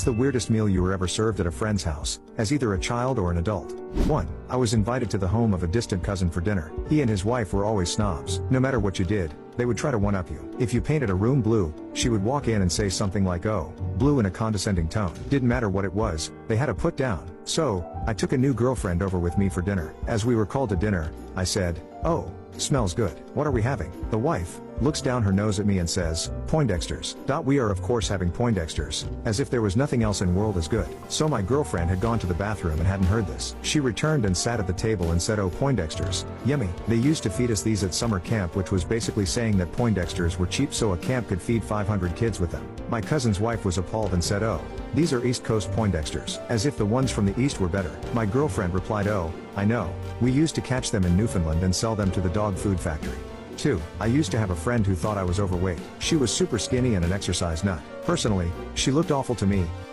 the weirdest meal you were ever served at a friend's house, as either a child or an adult? 1. I was invited to the home of a distant cousin for dinner. He and his wife were always snobs. No matter what you did, they would try to one-up you. If you painted a room blue, she would walk in and say something like, "Oh, blue," in a condescending tone. Didn't matter what it was, they had to put down. So, I took a new girlfriend over with me for dinner. As we were called to dinner, I said, "Oh, smells good. What are we having?" The wife looks down her nose at me and says, "Poindexter's." We are of course having Poindexter's, as if there was nothing else in world as good. So my girlfriend had gone to the bathroom and hadn't heard this. She returned and sat at the table and said, "Oh, Poindexter's, yummy. They used to feed us these at summer camp," which was basically saying that Poindexter's were cheap so a camp could feed 500 kids with them. My cousin's wife was appalled and said, "Oh, these are East Coast Poindexter's," as if the ones from the East were better. My girlfriend replied, "Oh, I know. We used to catch them in Newfoundland and sell them to the dog food factory." 2. I used to have a friend who thought I was overweight. She was super skinny and an exercise nut. Personally, she looked awful to me,